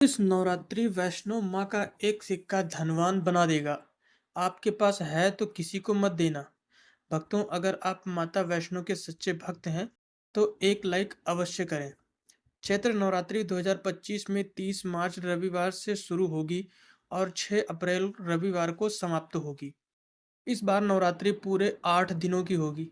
इस नवरात्रि वैष्णो माँ का एक सिक्का धनवान बना देगा। आपके पास है तो किसी को मत देना। भक्तों, अगर आप माता वैष्णो के सच्चे भक्त हैं तो एक लाइक अवश्य करें। चैत्र नवरात्रि 2025 में 30 मार्च रविवार से शुरू होगी और 6 अप्रैल रविवार को समाप्त होगी। इस बार नवरात्रि पूरे 8 दिनों की होगी।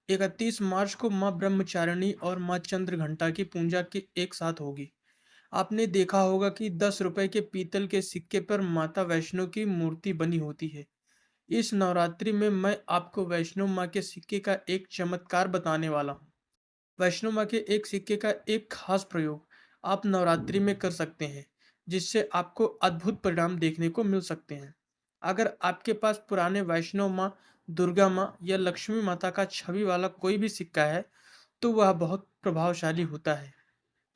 31 मार्च को माँ ब्रह्मचारिणी और माँ चंद्रघंटा की पूजा की एक साथ होगी। आपने देखा होगा कि 10 रुपए के पीतल के सिक्के पर माता वैष्णो की मूर्ति बनी होती है। इस नवरात्रि में मैं आपको वैष्णो माँ के सिक्के का एक चमत्कार बताने वाला हूँ। वैष्णो माँ के एक सिक्के का एक खास प्रयोग आप नवरात्रि में कर सकते हैं, जिससे आपको अद्भुत परिणाम देखने को मिल सकते हैं। अगर आपके पास पुराने वैष्णो माँ, दुर्गा माँ या लक्ष्मी माता का छवि वाला कोई भी सिक्का है, तो वह बहुत प्रभावशाली होता है।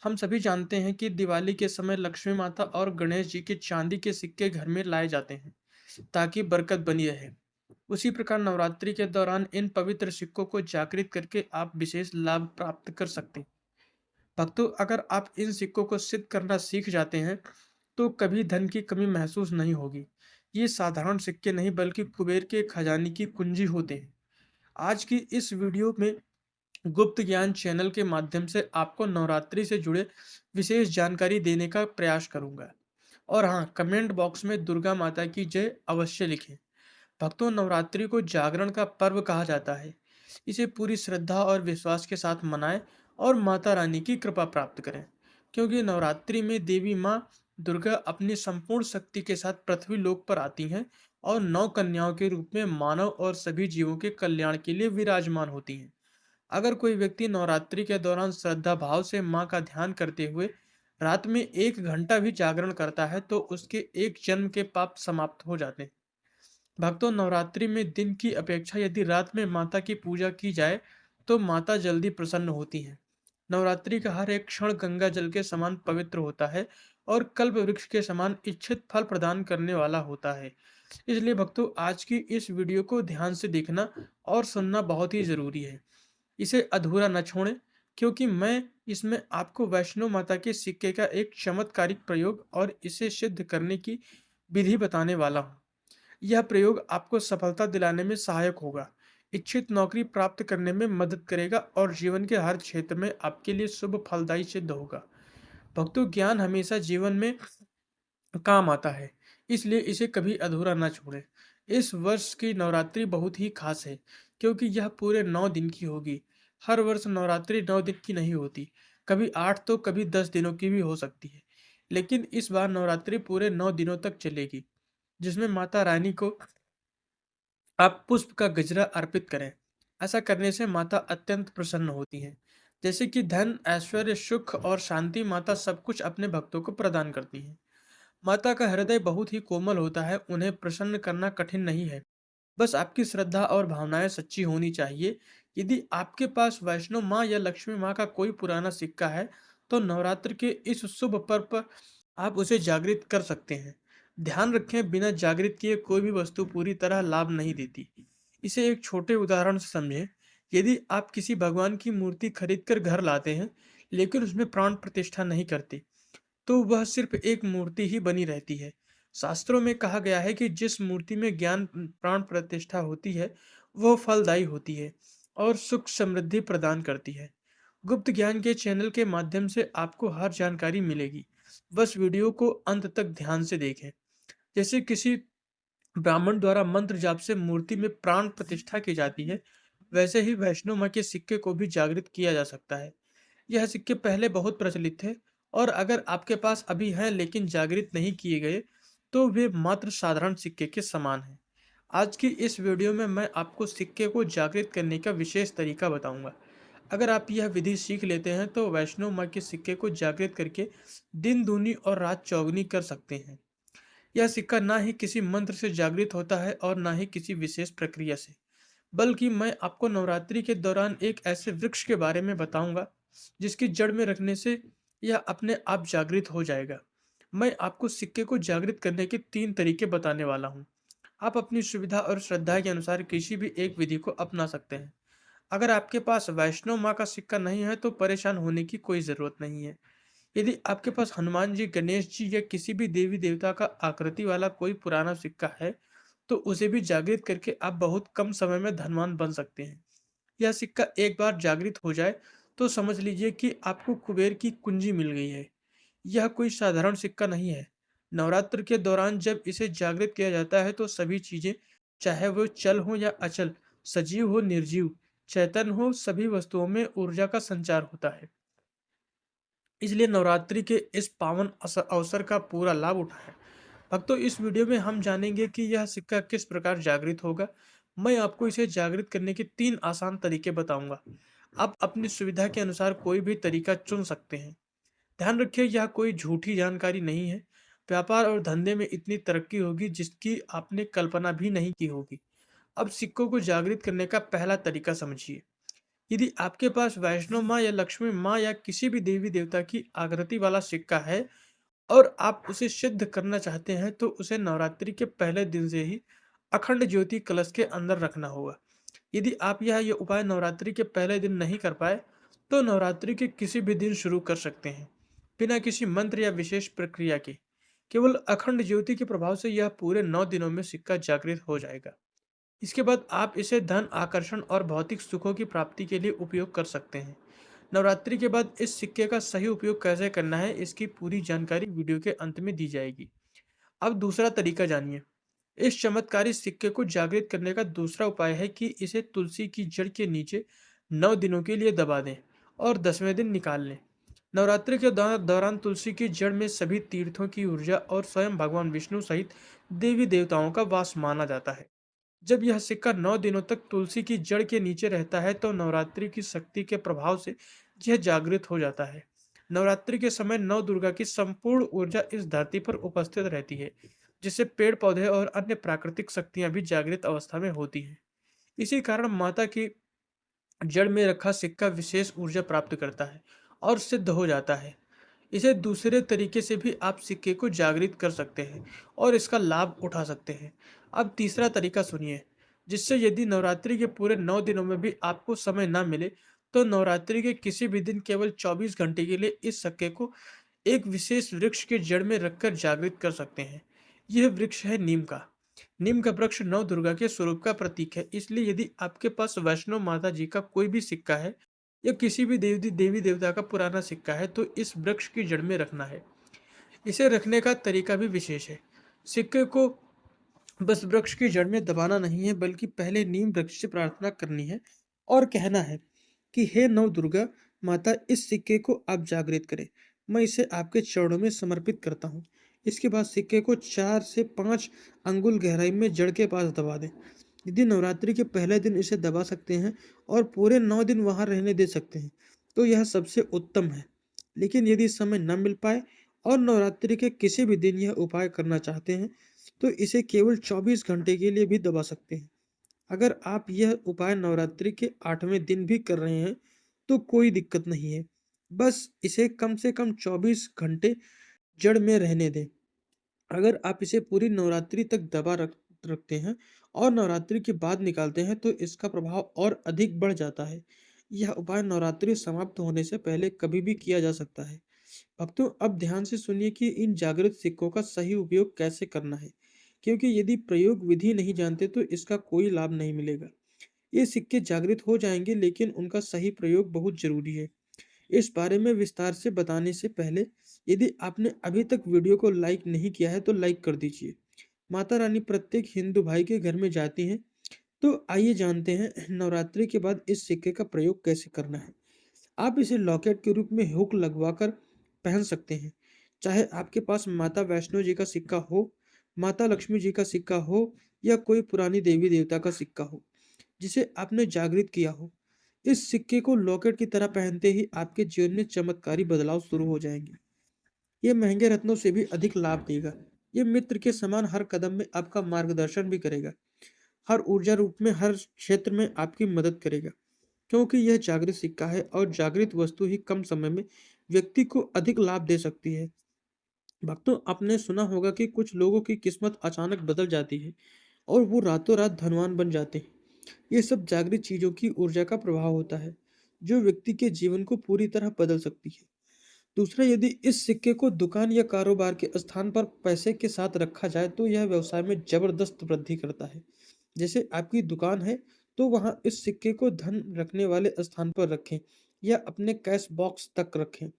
हम सभी जानते हैं कि दिवाली के समय लक्ष्मी माता और गणेश जी के चांदी के सिक्के घर में लाए जाते हैं ताकि बरकत बनी रहे। उसी प्रकार नवरात्रि के दौरान इन पवित्र सिक्कों को जागृत करके आप विशेष लाभ प्राप्त कर सकते हैं। भक्तों, अगर आप इन सिक्कों को सिद्ध करना सीख जाते हैं तो कभी धन की कमी महसूस नहीं होगी। ये साधारण सिक्के नहीं बल्कि कुबेर के खजाने की कुंजी होते हैं। आज की इस वीडियो में गुप्त ज्ञान चैनल के माध्यम से आपको नवरात्रि से जुड़े विशेष जानकारी देने का प्रयास करूंगा। और हाँ, कमेंट बॉक्स में दुर्गा माता की जय अवश्य लिखें। भक्तों, नवरात्रि को जागरण का पर्व कहा जाता है। इसे पूरी श्रद्धा और विश्वास के साथ मनाएं और माता रानी की कृपा प्राप्त करें, क्योंकि नवरात्रि में देवी माँ दुर्गा अपनी संपूर्ण शक्ति के साथ पृथ्वी लोक पर आती हैं और 9 कन्याओं के रूप में मानव और सभी जीवों के कल्याण के लिए विराजमान होती हैं। अगर कोई व्यक्ति नवरात्रि के दौरान श्रद्धा भाव से मां का ध्यान करते हुए रात में 1 घंटा भी जागरण करता है तो उसके एक जन्म के पाप समाप्त हो जाते हैं। भक्तों, नवरात्रि में दिन की अपेक्षा यदि रात में माता की पूजा की जाए तो माता जल्दी प्रसन्न होती हैं। नवरात्रि का हर एक क्षण गंगा जल के समान पवित्र होता है और कल्प वृक्ष के समान इच्छित फल प्रदान करने वाला होता है। इसलिए भक्तों, आज की इस वीडियो को ध्यान से देखना और सुनना बहुत ही जरूरी है। इसे अधूरा न छोड़ें, क्योंकि मैं इसमें आपको वैष्णो माता के सिक्के का एक चमत्कारिक प्रयोग और इसे सिद्ध करने की विधि बताने वाला हूँ। यह प्रयोग आपको सफलता दिलाने में सहायक होगा, इच्छित नौकरी प्राप्त करने में मदद करेगा और जीवन के हर क्षेत्र में आपके लिए शुभ फलदायी सिद्ध होगा। भक्तों, ज्ञान हमेशा जीवन में काम आता है, इसलिए इसे कभी अधूरा न छोड़ें। इस वर्ष की नवरात्रि बहुत ही खास है, क्योंकि यह पूरे 9 दिन की होगी। हर वर्ष नवरात्रि 9 दिन की नहीं होती, कभी 8 तो कभी 10 दिनों की भी हो सकती है। लेकिन इस बार नवरात्रि पूरे 9 दिनों तक चलेगी, जिसमें माता रानी को आप पुष्प का गजरा अर्पित करें। ऐसा करने से माता अत्यंत प्रसन्न होती हैं। जैसे कि धन, ऐश्वर्य, सुख और शांति, माता सब कुछ अपने भक्तों को प्रदान करती हैं। माता का हृदय बहुत ही कोमल होता है, उन्हें प्रसन्न करना कठिन नहीं है। बस आपकी श्रद्धा और भावनाएं सच्ची होनी चाहिए। यदि आपके पास वैष्णो माँ या लक्ष्मी माँ का कोई पुराना सिक्का है, तो नवरात्र के इस शुभ पर्व पर आप उसे जागृत कर सकते हैं। ध्यान रखें, बिना जागृत किए कोई भी वस्तु पूरी तरह लाभ नहीं देती। इसे एक छोटे उदाहरण से समझें। यदि आप किसी भगवान की मूर्ति खरीद कर घर लाते हैं, लेकिन उसमें प्राण प्रतिष्ठा नहीं करते, तो वह सिर्फ एक मूर्ति ही बनी रहती है। शास्त्रों में कहा गया है कि जिस मूर्ति में ज्ञान प्राण प्रतिष्ठा होती है, वह फलदायी होती है और सुख समृद्धि प्रदान करती है। गुप्त ज्ञान के चैनल के माध्यम से आपको हर जानकारी मिलेगी। बस वीडियो को अंत तक ध्यान से देखें। जैसे किसी ब्राह्मण द्वारा मंत्र जाप से मूर्ति में प्राण प्रतिष्ठा की जाती है, वैसे ही वैष्णो माँ के सिक्के को भी जागृत किया जा सकता है। यह सिक्के पहले बहुत प्रचलित थे, और अगर आपके पास अभी हैं लेकिन जागृत नहीं किए गए, तो वे मात्र साधारण सिक्के के समान हैं। आज की इस वीडियो में मैं आपको सिक्के को जागृत करने का विशेष तरीका बताऊंगा। अगर आप यह विधि सीख लेते हैं तो वैष्णो माँ के सिक्के को जागृत करके दिन दूनी और रात चौगुनी कर सकते हैं। यह सिक्का ना ही किसी मंत्र से जागृत होता है और ना ही किसी विशेष प्रक्रिया से, बल्कि मैं आपको नवरात्रि के दौरान एक ऐसे वृक्ष के बारे में बताऊंगा जिसकी जड़ में रखने से यह अपने आप जागृत हो जाएगा। मैं आपको सिक्के को जागृत करने के 3 तरीके बताने वाला हूँ। आप अपनी सुविधा और श्रद्धा के अनुसार किसी भी एक विधि को अपना सकते हैं। अगर आपके पास वैष्णो माँ का सिक्का नहीं है तो परेशान होने की कोई ज़रूरत नहीं है। यदि आपके पास हनुमान जी, गणेश जी या किसी भी देवी देवता का आकृति वाला कोई पुराना सिक्का है, तो उसे भी जागृत करके आप बहुत कम समय में धनवान बन सकते हैं। यह सिक्का एक बार जागृत हो जाए तो समझ लीजिए कि आपको कुबेर की कुंजी मिल गई है। यह कोई साधारण सिक्का नहीं है। नवरात्र के दौरान जब इसे जागृत किया जाता है तो सभी चीजें, चाहे वो चल हो या अचल, सजीव हो निर्जीव, चैतन्य हो, सभी वस्तुओं में ऊर्जा का संचार होता है। इसलिए नवरात्रि के इस पावन अवसर का पूरा लाभ उठाएं। भक्तों, इस वीडियो में हम जानेंगे कि यह सिक्का किस प्रकार जागृत होगा। मैं आपको इसे जागृत करने के 3 आसान तरीके बताऊंगा। आप अपनी सुविधा के अनुसार कोई भी तरीका चुन सकते हैं। ध्यान रखिए, यह कोई झूठी जानकारी नहीं है। व्यापार और धंधे में इतनी तरक्की होगी जिसकी आपने कल्पना भी नहीं की होगी। अब सिक्कों को जागृत करने का पहला तरीका समझिए। यदि आपके पास वैष्णो माँ या लक्ष्मी माँ या किसी भी देवी देवता की आकृति वाला सिक्का है और आप उसे सिद्ध करना चाहते हैं, तो उसे नवरात्रि के पहले दिन से ही अखंड ज्योति कलश के अंदर रखना होगा। यदि आप यह उपाय नवरात्रि के पहले दिन नहीं कर पाए, तो नवरात्रि के किसी भी दिन शुरू कर सकते हैं, बिना किसी मंत्र या विशेष प्रक्रिया के। केवल अखंड ज्योति के प्रभाव से यह पूरे 9 दिनों में सिक्का जागृत हो जाएगा। इसके बाद आप इसे धन आकर्षण और भौतिक सुखों की प्राप्ति के लिए उपयोग कर सकते हैं। नवरात्रि के बाद इस सिक्के का सही उपयोग कैसे करना है, इसकी पूरी जानकारी वीडियो के अंत में दी जाएगी। अब दूसरा तरीका जानिए। इस चमत्कारी सिक्के को जागृत करने का दूसरा उपाय है कि इसे तुलसी की जड़ के नीचे 9 दिनों के लिए दबा दें और 10वें दिन निकाल लें। नवरात्रि के दौरान तुलसी की जड़ में सभी तीर्थों की ऊर्जा और स्वयं भगवान विष्णु सहित देवी देवताओं का वास माना जाता है। जब यह सिक्का 9 दिनों तक तुलसी की जड़ के नीचे रहता है तो नवरात्रि की शक्ति के प्रभाव से यह जागृत हो जाता है। नवरात्रि के समय नौ दुर्गा की संपूर्ण ऊर्जा इस धरती पर उपस्थित रहती है, जिससे पेड़ पौधे और अन्य प्राकृतिक शक्तियां भी जागृत अवस्था में होती हैं। इसी कारण माता की जड़ में रखा सिक्का विशेष ऊर्जा प्राप्त करता है और सिद्ध हो जाता है। इसे दूसरे तरीके से भी आप सिक्के को जागृत कर सकते हैं और इसका लाभ उठा सकते हैं। अब तीसरा तरीका सुनिए, जिससे यदि नवरात्रि के पूरे 9 दिनों में भी आपको समय ना मिले, तो नवरात्रि के किसी भी दिन केवल 24 घंटे के लिए इस सिक्के को एक विशेष वृक्ष के जड़ में रखकर जागृत कर सकते हैं। यह वृक्ष है नीम का। नीम का वृक्ष नौ दुर्गा के स्वरूप का प्रतीक है, इसलिए यदि आपके पास वैष्णो माता जी का कोई भी सिक्का है या किसी भी देवी देवता का पुराना सिक्का है, तो इस वृक्ष की जड़ में रखना है। इसे रखने का तरीका भी विशेष है। सिक्के को बस वृक्ष की जड़ में दबाना नहीं है, बल्कि पहले नीम वृक्ष से प्रार्थना करनी है और कहना है कि हे नव दुर्गा माता, इस सिक्के को आप जागृत करें। मैं इसे आपके चरणों में समर्पित करता हूँ। इसके बाद सिक्के को 4 से 5 अंगुल गहराई में जड़ के पास दबा दें। यदि नवरात्रि के पहले दिन इसे दबा सकते हैं और पूरे 9 दिन वहां रहने दे सकते हैं, तो यह सबसे उत्तम है। लेकिन यदि समय न मिल पाए और नवरात्रि के किसी भी दिन यह उपाय करना चाहते हैं, तो इसे केवल 24 घंटे के लिए भी दबा सकते हैं। अगर आप यह उपाय नवरात्रि के 8वें दिन भी कर रहे हैं, तो कोई दिक्कत नहीं है। बस इसे कम से कम 24 घंटे जड़ में रहने दें। अगर आप इसे पूरी नवरात्रि तक रखते हैं और नवरात्रि के बाद निकालते हैं, तो इसका प्रभाव और अधिक बढ़ जाता है। यह उपाय नवरात्रि समाप्त होने से पहले कभी भी किया जा सकता है। भक्तों, अब ध्यान से सुनिए कि इन जागृत सिक्कों का सही उपयोग कैसे करना है, क्योंकि यदि प्रयोग विधि नहीं जानते तो इसका कोई लाभ नहीं मिलेगा। ये सिक्के जागृत हो जाएंगे, लेकिन उनका सही प्रयोग बहुत जरूरी है। इस बारे में विस्तार से बताने से पहले, यदि आपने अभी तक वीडियो को लाइक नहीं किया है तो लाइक कर दीजिए। माता रानी प्रत्येक हिंदू भाई के घर में जाती हैं। तो आइए जानते हैं नवरात्रि के बाद इस सिक्के का प्रयोग कैसे करना है। आप इसे लॉकेट के रूप में हुक लगवाकर पहन सकते हैं। चाहे आपके पास माता वैष्णो जी का सिक्का हो, माता लक्ष्मी जी का सिक्का हो या कोई पुरानी देवी देवता का सिक्का हो जिसे आपने जागृत किया हो। इस सिक्के को लॉकेट की तरह पहनते ही आपके जीवन में चमत्कारी बदलाव शुरू हो जाएंगे। ये महंगे रत्नों से भी अधिक लाभ देगा। ये मित्र के समान हर कदम में आपका मार्गदर्शन भी करेगा। हर ऊर्जा रूप में हर क्षेत्र में आपकी मदद करेगा, क्योंकि यह जागृत सिक्का है और जागृत वस्तु ही कम समय में व्यक्ति को अधिक लाभ दे सकती है। भक्तों, आपने सुना होगा कि कुछ लोगों की किस्मत अचानक बदल जाती है और वो रातों रात धनवान बन जाते हैं। ये सब जागृत चीजों की ऊर्जा का प्रभाव होता है, जो व्यक्ति के जीवन को पूरी तरह बदल सकती है। दूसरा, यदि इस सिक्के को दुकान या कारोबार के स्थान पर पैसे के साथ रखा जाए तो यह व्यवसाय में जबरदस्त वृद्धि करता है। जैसे आपकी दुकान है तो वहां इस सिक्के को धन रखने वाले स्थान पर रखें या अपने कैश बॉक्स तक रखें,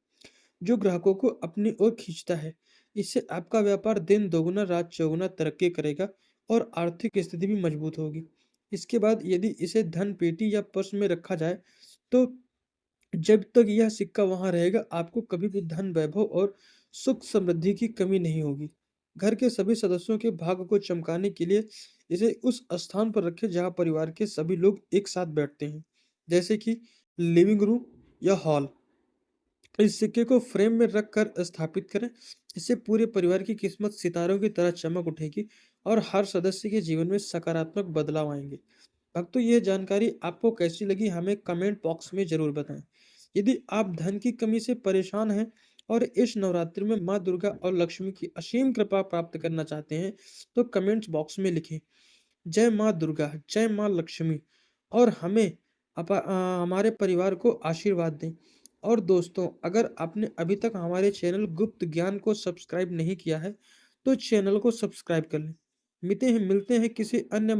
जो ग्राहकों को अपनी ओर खींचता है। इससे आपका व्यापार दिन दोगुना रात चौगुना तरक्की करेगा और आर्थिक स्थिति भी मजबूत होगी। इसके बाद यदि इसे धन पेटी या पर्स में रखा जाए तो जब तक यह सिक्का वहां रहेगा आपको कभी भी धन वैभव और सुख समृद्धि की कमी नहीं होगी। घर के सभी सदस्यों के भाग्य को चमकाने के लिए इसे उस स्थान पर रखें जहां परिवार के सभी लोग एक साथ बैठते हैं, जैसे कि लिविंग रूम या हॉल। इस सिक्के को फ्रेम में रख कर स्थापित करें। इससे पूरे परिवार की किस्मत सितारों की तरह चमक उठेगी और हर सदस्य के जीवन में सकारात्मक बदलाव आएंगे। भक्तों, यह जानकारी आपको कैसी लगी हमें कमेंट बॉक्स में जरूर बताएं। यदि आप धन की कमी से परेशान हैं और इस नवरात्रि में माँ दुर्गा और लक्ष्मी की असीम कृपा प्राप्त करना चाहते हैं तो कमेंट्स बॉक्स में लिखें जय माँ दुर्गा, जय माँ लक्ष्मी, और हमें हमारे परिवार को आशीर्वाद दें। और दोस्तों, अगर आपने अभी तक हमारे चैनल गुप्त ज्ञान को सब्सक्राइब नहीं किया है तो चैनल को सब्सक्राइब कर लें। मिलते हैं किसी अन्य